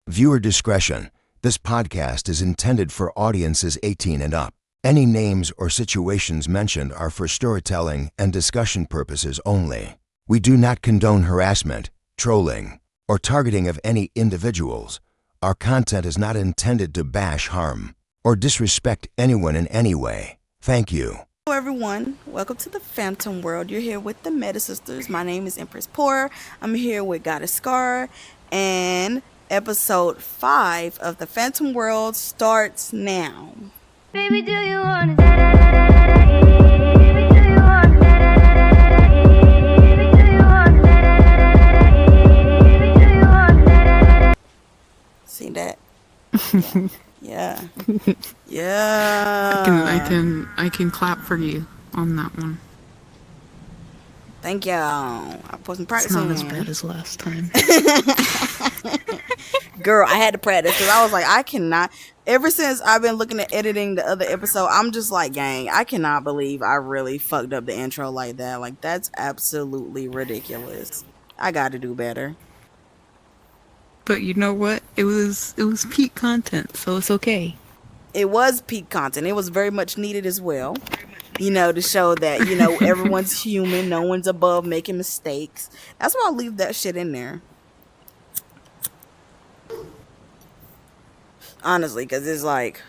Viewer discretion. This podcast is intended for audiences 18 and up. Any names or situations mentioned are for storytelling and discussion purposes only. We do not condone harassment, trolling, or targeting of any individuals. Our content is not intended to bash, harm, or disrespect anyone in any way. Thank you. Hello everyone, welcome to the Phantom World. You're here with the Meta Sisters. My name is Empress Poor. I'm here with Goddess Scar, and episode 5 of the Phantom World starts now. Baby, do you want it? Baby, do you want it? Baby, do you want it? Baby, do you want it? See that? Yeah. Yeah. I can clap for you on that one. Thank you. I put some It's practice not on. as bad as last time. Girl, I had to practice because I was like, I cannot. Ever since I've been looking at editing the other episode, I'm just like, gang, I cannot believe I really fucked up the intro like that. Like, that's absolutely ridiculous. I got to do better. But you know what? It was peak content, so it's okay. It was peak content. It was very much needed as well. You know, to show that, you know, everyone's human. No one's above making mistakes. That's why I leave that shit in there. Honestly, because it's like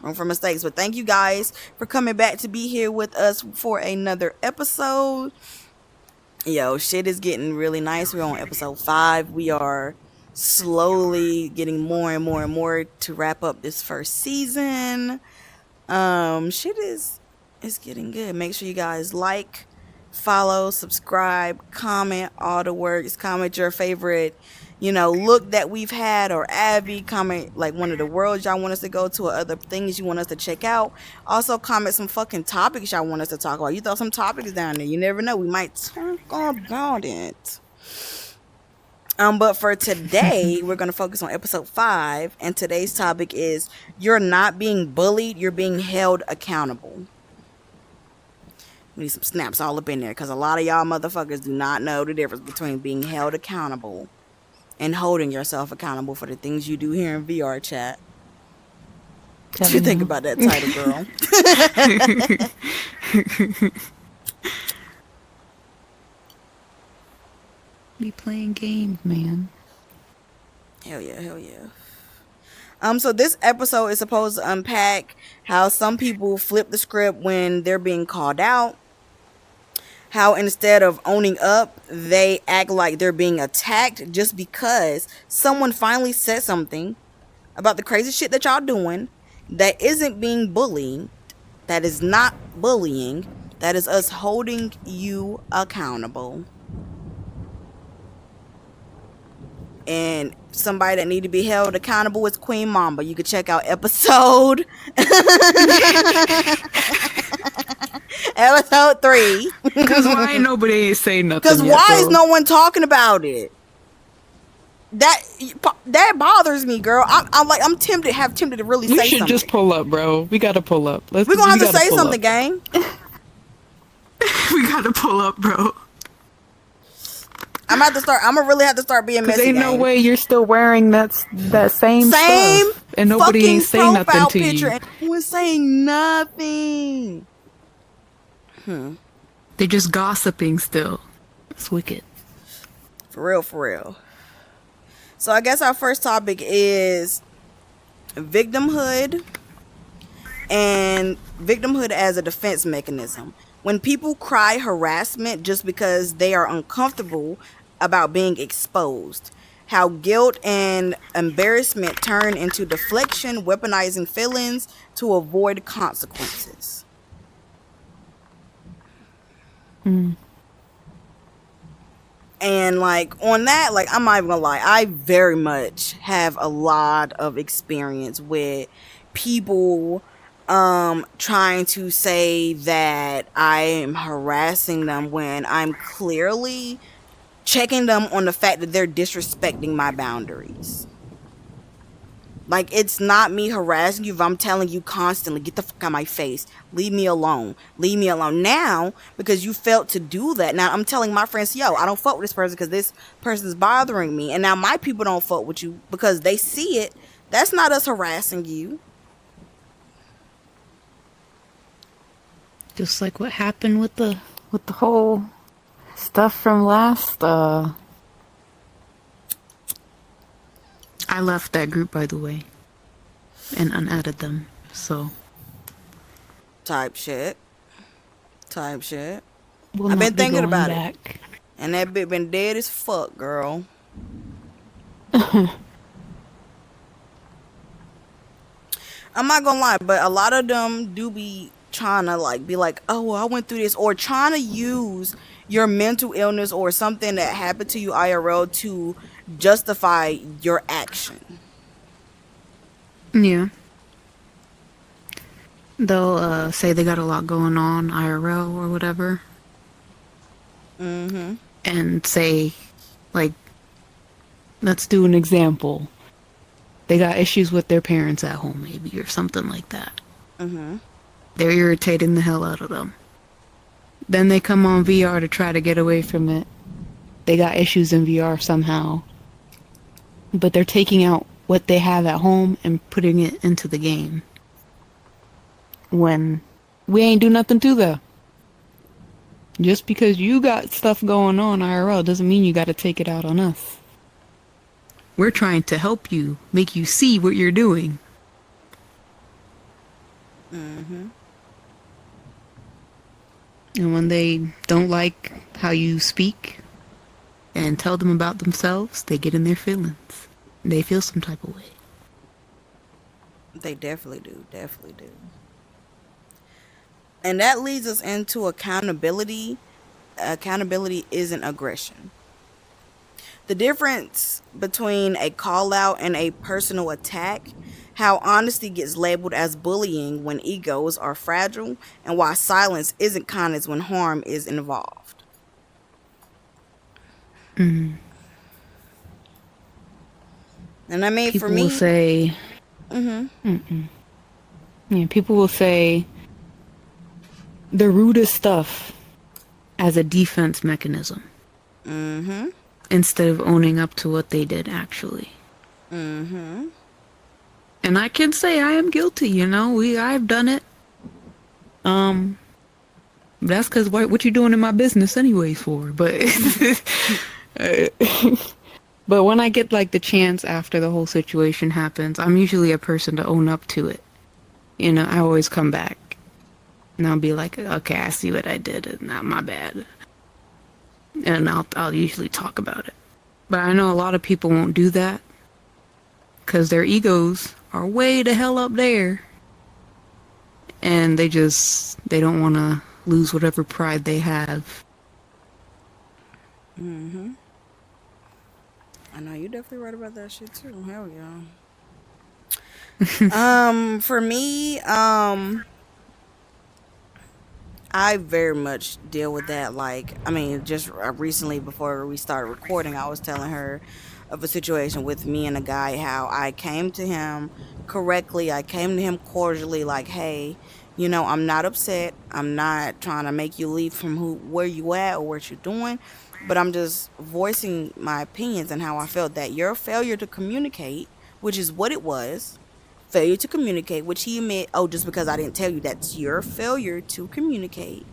room for mistakes. But thank you guys for coming back to be here with us for another episode. Yo, shit is getting really nice. We're on episode 5. We are slowly getting more and more and more to wrap up this first season. Shit is getting good. Make sure you guys like, follow, subscribe, comment, all the works. Comment your favorite, you know, look that we've had, or Abby. Comment like one of the worlds y'all want us to go to, or other things you want us to check out. Also comment some fucking topics y'all want us to talk about. You throw some topics down there, you never know, we might talk about it. But for today, we're going to focus on episode 5, and today's topic is you're not being bullied, you're being held accountable. We need some snaps all up in there, because a lot of y'all motherfuckers do not know the difference between being held accountable and holding yourself accountable for the things you do here in VR chat. What you think about that title, girl? Be playing games, man. Hell yeah, hell yeah. So this episode is supposed to unpack how some people flip the script when they're being called out. How instead of owning up, they act like they're being attacked just because someone finally said something about the crazy shit that y'all doing that isn't being bullying, that is not bullying, that is us holding you accountable. And somebody that need to be held accountable is Queen Mamba. You can check out episode episode 3. Because why nobody ain't saying nothing? Because why is no one talking about it? That bothers me, girl. I'm tempted to really say something. You should just pull up, bro. We gotta pull up. We're gonna have to say something, gang. We gotta pull up, bro. I'm gonna really have to start being messy. Ain't no way you're still wearing that same stuff, and nobody ain't saying nothing to you. And no one's saying nothing. They're just gossiping still. It's wicked. For real. So I guess our first topic is victimhood, and victimhood as a defense mechanism. When people cry harassment just because they are uncomfortable about being exposed. How guilt and embarrassment turn into deflection, weaponizing feelings to avoid consequences. And like on that, like I'm not even gonna lie, I very much have a lot of experience with people trying to say that I am harassing them when I'm clearly checking them on the fact that they're disrespecting my boundaries. Like, it's not me harassing you if I'm telling you constantly, get the fuck out of my face. Leave me alone. Leave me alone. Now, because you felt to do that, now I'm telling my friends, yo, I don't fuck with this person because this person's bothering me. And now my people don't fuck with you because they see it. That's not us harassing you. Just like what happened with the whole stuff from last. I left that group, by the way, and unadded them. So Type shit. Type shit. we'll I've not been be thinking going about it. back. And that bitch been dead as fuck, girl. I'm not gonna lie, but a lot of them do be trying to like be like, oh, well, I went through this, or trying to use your mental illness or something that happened to you IRL to justify your action. Yeah. They'll say they got a lot going on IRL or whatever, Mm-hmm. and say, like, let's do an example. They got issues with their parents at home, maybe, or something like that. Mm-hmm. They're irritating the hell out of them. Then they come on VR to try to get away from it. They got issues in VR somehow. But they're taking out what they have at home and putting it into the game. When we ain't do nothing to them. Just because you got stuff going on IRL doesn't mean you gotta take it out on us. We're trying to help you, make you see what you're doing. Mm-hmm. And when they don't like how you speak and tell them about themselves, they get in their feelings. They feel some type of way. They definitely do. Definitely do. And that leads us into accountability. Accountability isn't aggression. The difference between a call out and a personal attack, how honesty gets labeled as bullying when egos are fragile, and why silence isn't kindness when harm is involved. Mm. And I mean, People for me, will say, mm-hmm. yeah, people will say the rudest stuff as a defense mechanism Mm-hmm. instead of owning up to what they did actually. Mm-hmm. And I can say I am guilty, you know, I've done it. That's because what you doing in my business anyways for, but but when I get like the chance after the whole situation happens, I'm usually a person to own up to it. You know, I always come back and I'll be like, okay, I see what I did, and not my bad. And I'll usually talk about it. But I know a lot of people won't do that because their egos are way the hell up there. And they don't want to lose whatever pride they have. Mm-hmm. I know you're definitely right about that shit too. Hell yeah. For me, I very much deal with that. Like, I mean, just recently before we started recording, I was telling her of a situation with me and a guy, how I came to him correctly. I came to him cordially, like, hey, you know, I'm not upset. I'm not trying to make you leave from where you at or what you're doing, but I'm just voicing my opinions and how I felt that your failure to communicate, which is what it was, failure to communicate, which he admit, oh, just because I didn't tell you, that's your failure to communicate,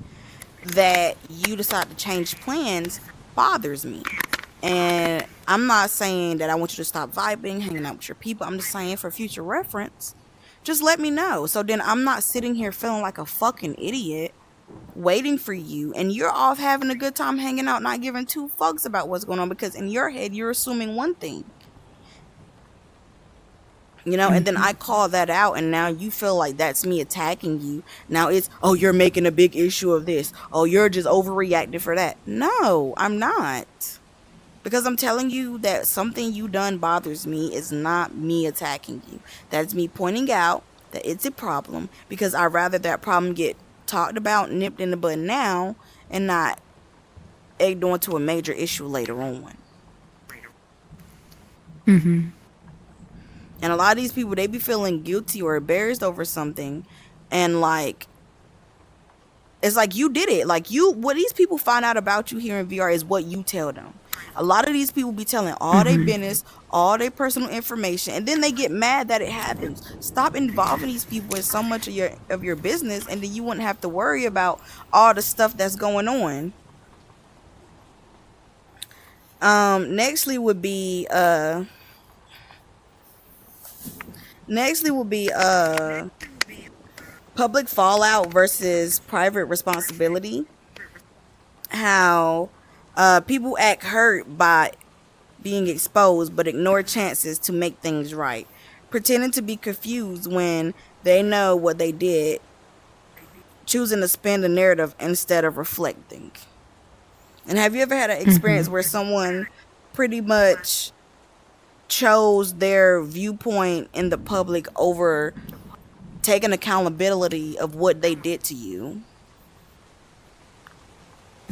that you decide to change plans bothers me. And I'm not saying that I want you to stop vibing, hanging out with your people. I'm just saying, for future reference, just let me know. So then I'm not sitting here feeling like a fucking idiot waiting for you, and you're off having a good time hanging out, not giving two fucks about what's going on, because in your head you're assuming one thing. You know, and then I call that out, and now you feel like that's me attacking you. Now it's, oh, you're making a big issue of this. Oh, you're just overreacting for that. No, I'm not. Because I'm telling you that something you done bothers me is not me attacking you. That's me pointing out that it's a problem, because I'd rather that problem get talked about, nipped in the bud now, and not egged on to a major issue later on. Mm-hmm. And a lot of these people, they be feeling guilty or embarrassed over something, and like it's like you did it. Like you, what these people find out about you here in VR is what you tell them. A lot of these people be telling all their Hmm. business, all their personal information, and then they get mad that it happens. Stop involving these people in so much of your business, and then you wouldn't have to worry about all the stuff that's going on. Nextly would be public fallout versus private responsibility. How people act hurt by being exposed but ignore chances to make things right, pretending to be confused when they know what they did, choosing to spin the narrative instead of reflecting. And have you ever had an Hmm. experience where someone pretty much chose their viewpoint in the public over taking accountability of what they did to you?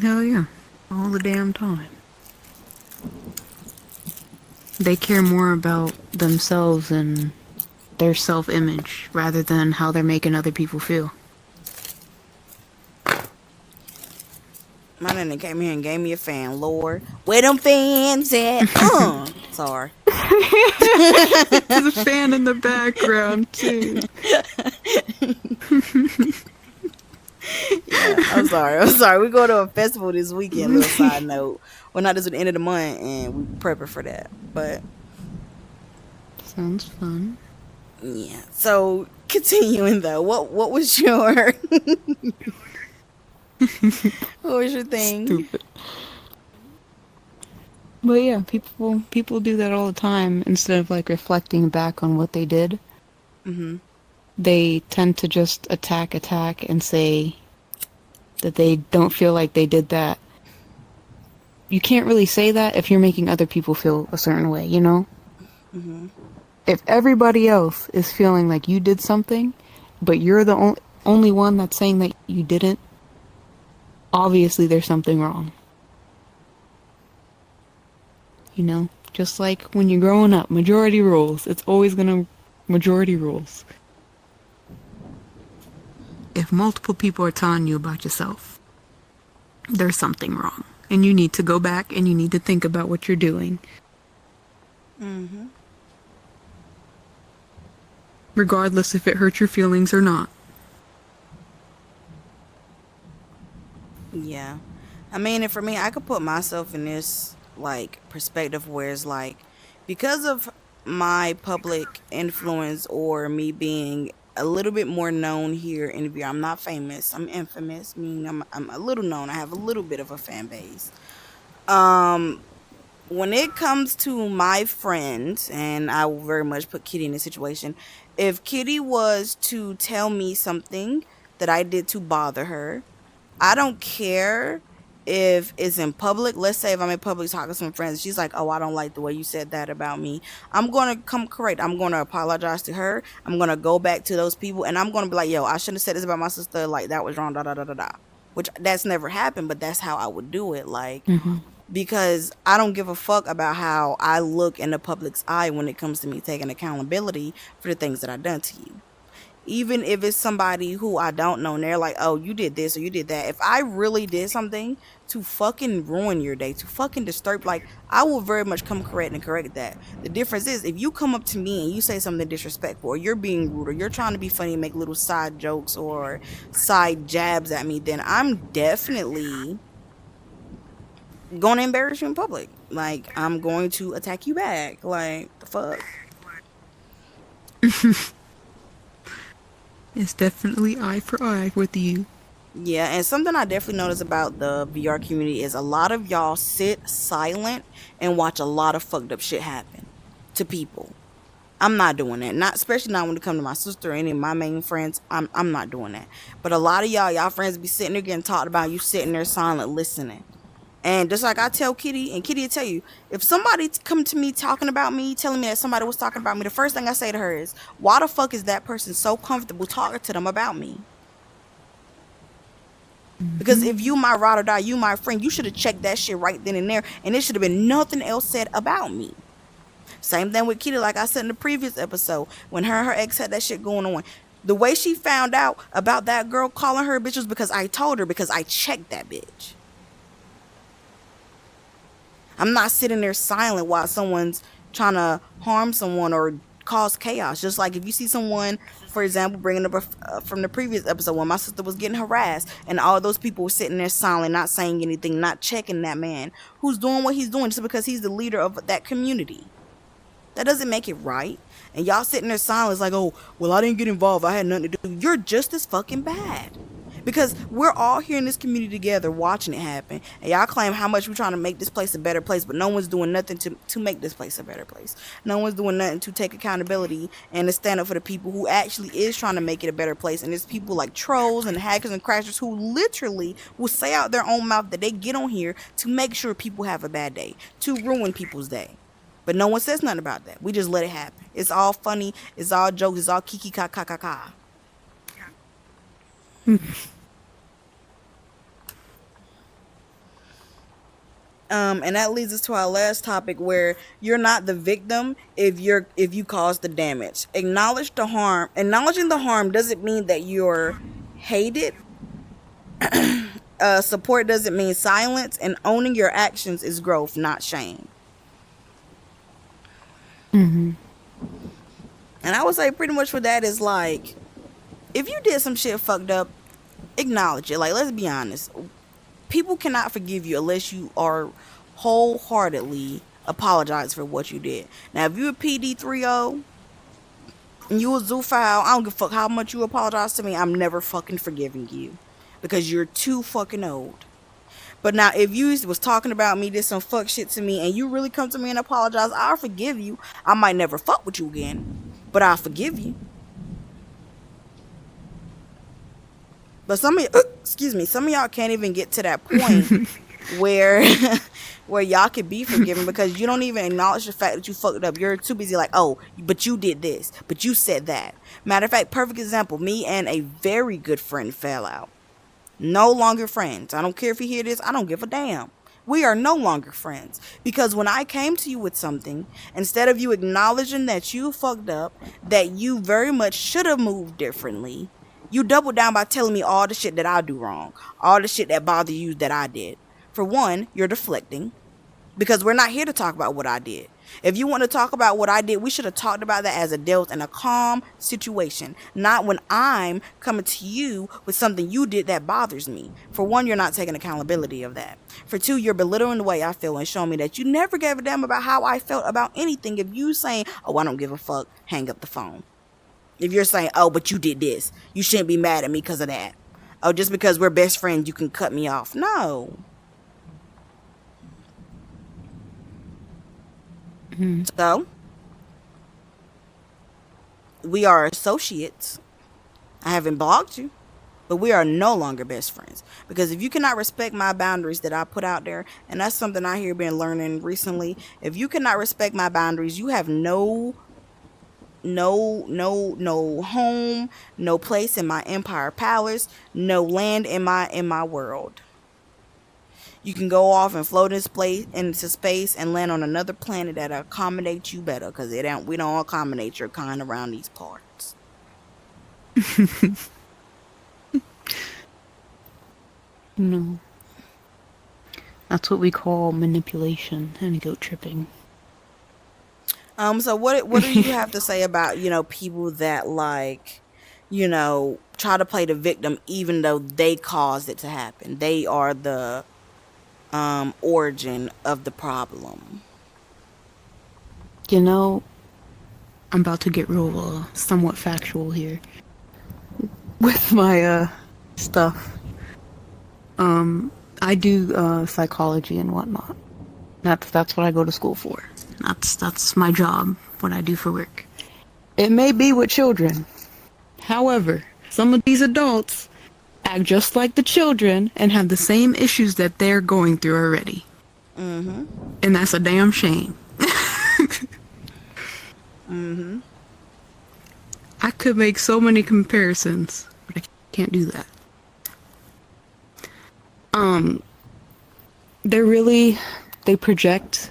Hell yeah. All the damn time. They care more about themselves and their self image rather than how they're making other people feel. My nana came here and gave me a fan, Lord. Where them fans at? Sorry. There's a fan in the background, too. Yeah, I'm sorry. I'm sorry. We go to a festival this weekend. Little side note. Well, not this at the end of the month, and we prepping for that. But Sounds fun. yeah. So continuing though, what was your what was your thing? Stupid. But yeah, people do that all the time instead of like reflecting back on what they did. Mm-hmm. They tend to just attack and say that they don't feel like they did that. You can't really say that if you're making other people feel a certain way, you know? Mm-hmm. If everybody else is feeling like you did something, but you're the only one that's saying that you didn't, obviously there's something wrong. You know? Just like when you're growing up, majority rules. It's always gonna majority rules. If multiple people are telling you about yourself, there's something wrong. And you need to go back and you need to think about what you're doing, Mm-hmm. regardless if it hurts your feelings or not. Yeah. I mean, and for me, I could put myself in this like perspective where it's like because of my public influence or me being a little bit more known here in VR. I'm not famous. I'm infamous, meaning I'm a little known. I have a little bit of a fan base. Um when it comes to my friends, and I will very much put Kitty in this situation, if Kitty was to tell me something that I did to bother her, I don't care if it's in public. Let's say if I'm in public talking to some friends, she's like, "Oh, I don't like the way you said that about me." I'm gonna come correct. I'm gonna apologize to her. I'm gonna go back to those people, and I'm gonna be like, "Yo, I shouldn't have said this about my sister. Like that was wrong." Da da da da da. Which that's never happened, but that's how I would do it. Like Hmm. because I don't give a fuck about how I look in the public's eye when it comes to me taking accountability for the things that I've done to you, even if it's somebody who I don't know and they're like, "Oh, you did this or you did that." If I really did something to fucking ruin your day, to fucking disturb, like, I will very much come correct and correct that. The difference is if you come up to me and you say something disrespectful or you're being rude or you're trying to be funny and make little side jokes or side jabs at me, then I'm definitely gonna embarrass you in public. Like, I'm going to attack you back. Like, the fuck? It's definitely eye for eye with you. Yeah, and something I definitely notice about the VR community is a lot of y'all sit silent and watch a lot of fucked up shit happen to people. I'm not doing that. Not especially not when it comes to my sister or any of my main friends. I'm not doing that. But a lot of y'all friends be sitting there getting talked about, you sitting there silent listening. And just like I tell Kitty, and Kitty will tell you, if somebody come to me talking about me, telling me that somebody was talking about me, the first thing I say to her is, why the fuck is that person so comfortable talking to them about me? Because if you my ride or die, you my friend, you should have checked that shit right then and there, and it should have been nothing else said about me. Same thing with Keita, like I said in the previous episode, when her and her ex had that shit going on. The way she found out about that girl calling her a bitch was because I told her, because I checked that bitch. I'm not sitting there silent while someone's trying to harm someone or cause chaos. Just like if you see someone, for example, bringing up from the previous episode when my sister was getting harassed and all those people were sitting there silent, not saying anything, not checking that man who's doing what he's doing just because he's the leader of that community. That doesn't make it right. And y'all sitting there silent like, oh, well, I didn't get involved, I had nothing to do. You're just as fucking bad. Because we're all here in this community together watching it happen. And y'all claim how much we're trying to make this place a better place, but no one's doing nothing to make this place a better place. No one's doing nothing to take accountability and to stand up for the people who actually is trying to make it a better place. And there's people like trolls and hackers and crashers who literally will say out their own mouth that they get on here to make sure people have a bad day, to ruin people's day. But no one says nothing about that. We just let it happen. It's all funny. It's all jokes. It's all kiki ka ka ka ka. And that leads us to our last topic, where you're not the victim if you cause the damage. Acknowledging the harm doesn't mean that you're hated. Support doesn't mean silence, and owning your actions is growth, not shame. Mm-hmm. And I would say pretty much for that is like, if you did some shit fucked up, acknowledge it. Like, let's be honest. People cannot forgive you unless you are wholeheartedly apologize for what you did. Now, if you a PD30 and you a zoophile, I don't give a fuck how much you apologize to me. I'm never fucking forgiving you because you're too fucking old. But now, if you was talking about me, did some fuck shit to me, and you really come to me and apologize, I'll forgive you. I might never fuck with you again, but I'll forgive you. But some of y'all can't even get to that point where y'all can be forgiven because you don't even acknowledge the fact that you fucked up. You're too busy like, oh, but you did this, but you said that. Matter of fact, perfect example, me and a very good friend fell out. No longer friends. I don't care if you hear this. I don't give a damn. We are no longer friends. Because when I came to you with something, instead of you acknowledging that you fucked up, that you very much should have moved differently, you double down by telling me all the shit that I do wrong. All the shit that bother you that I did. For one, you're deflecting. Because we're not here to talk about what I did. If you want to talk about what I did, we should have talked about that as adults in a calm situation. Not when I'm coming to you with something you did that bothers me. For one, you're not taking accountability of that. For two, you're belittling the way I feel and showing me that you never gave a damn about how I felt about anything. If you saying, oh, I don't give a fuck, hang up the phone. If you're saying, oh, but you did this, you shouldn't be mad at me because of that. Oh, just because we're best friends, you can cut me off. No. So, we are associates. I haven't blocked you, but we are no longer best friends. Because if you cannot respect my boundaries that I put out there, and that's something I hear been learning recently, if you cannot respect my boundaries, you have no home, no place in my empire palace, no land in my world. You can go off and float into space and land on another planet that accommodates you better, because we don't accommodate your kind around these parts. No. That's what we call manipulation and guilt tripping. So what do you have to say about, people that like, try to play the victim even though they caused it to happen? They are the origin of the problem. I'm about to get real somewhat factual here with my stuff. I do psychology and whatnot. That's what I go to school for. That's my job, what I do for work. It may be with children. However, some of these adults act just like the children and have the same issues that they're going through already. Mm-hmm. And that's a damn shame. Mm-hmm. I could make so many comparisons, but I can't do that. They project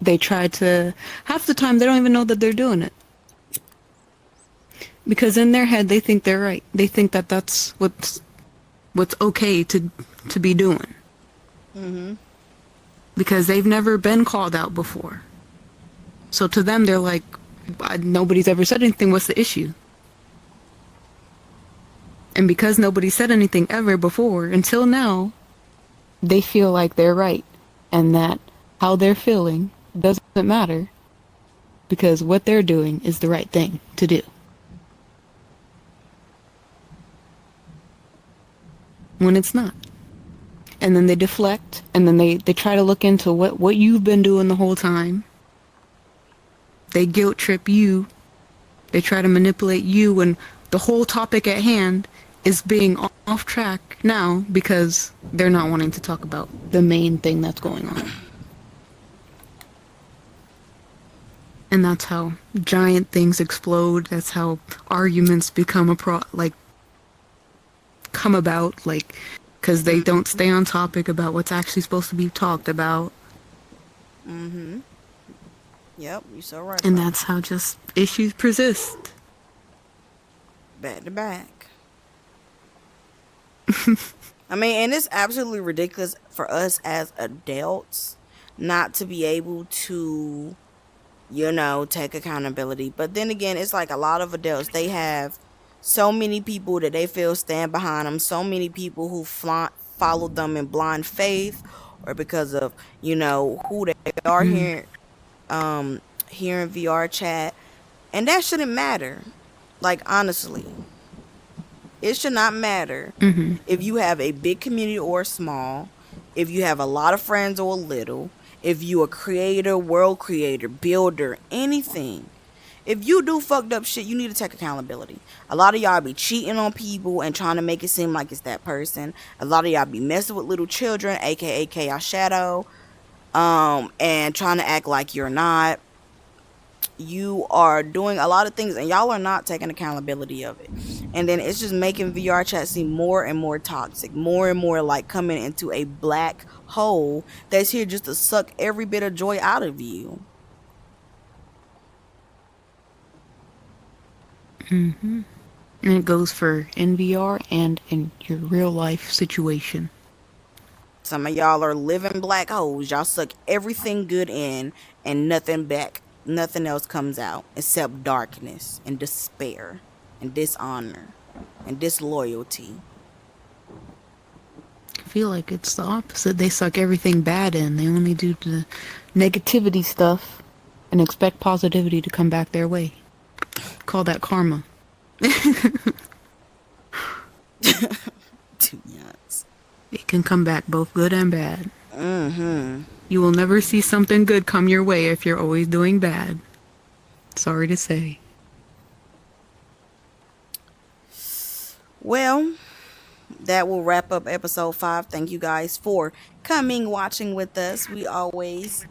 they try to, half the time they don't even know that they're doing it. Because in their head they think they're right. They think that that's what's okay to be doing. Because they've never been called out before. So to them they're like, nobody's ever said anything, what's the issue? And because nobody said anything ever before, until now, they feel like they're right. And that how they're feeling doesn't matter. Because what they're doing is the right thing to do. When it's not. And then they deflect, and then they try to look into what you've been doing the whole time. They guilt trip you. They try to manipulate you when the whole topic at hand is being off track now because they're not wanting to talk about the main thing that's going on. And that's how giant things explode. That's how arguments become come about, because they don't stay on topic about what's actually supposed to be talked about. Yep, you're so right. And that's how just issues persist. Back to back. I mean, and it's absolutely ridiculous for us as adults not to be able to, take accountability. But then again, it's like a lot of adults, they have so many people that they feel stand behind them, so many people who follow them in blind faith, or because of, who they are here in VR chat. And that shouldn't matter. Like, honestly. It should not matter if you have a big community or small, if you have a lot of friends or a little, if you a creator, world creator, builder, anything. If you do fucked up shit, you need to take accountability. A lot of y'all be cheating on people and trying to make it seem like it's that person. A lot of y'all be messing with little children, aka Chaos Shadow, and trying to act like you're not. You are doing a lot of things and y'all are not taking accountability of it. And then it's just making VR chat seem more and more toxic, more and more like coming into a black hole that's here just to suck every bit of joy out of you. And it goes for in VR and in your real life situation. Some of y'all are living black holes. Y'all suck everything good in and nothing back. Nothing else comes out except darkness and despair and dishonor and disloyalty. I feel like it's the opposite. They suck everything bad in. They only do the negativity stuff and expect positivity to come back their way. Call that karma. Yes. It can come back both good and bad. You will never see something good come your way if you're always doing bad. Sorry to say. Well, that will wrap up episode 5. Thank you guys for watching with us. We always,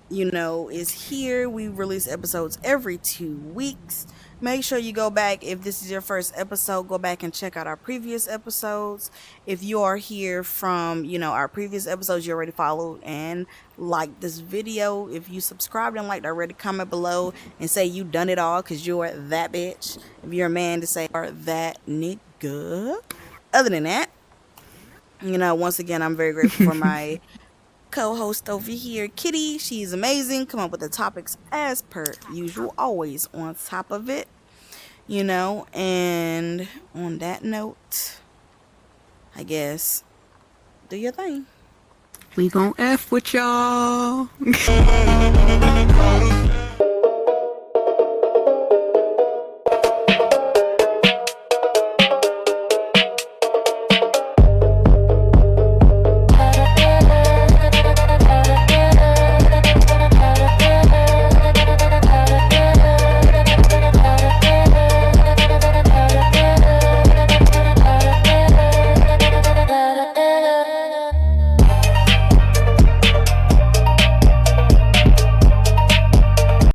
is here. We release episodes every 2 weeks. Make sure you go back. If this is your first episode, go back and check out our previous episodes. If you are here from, our previous episodes, you already followed and liked this video. If you subscribed and liked already, comment below and say you done it all because you're that bitch. If you're a man, to say or that nigga. Other than that, once again, I'm very grateful for my co-host over here, Kitty. She's amazing. Come up with the topics as per usual, always on top of it, and on that note, I guess do your thing. We gon' F with y'all.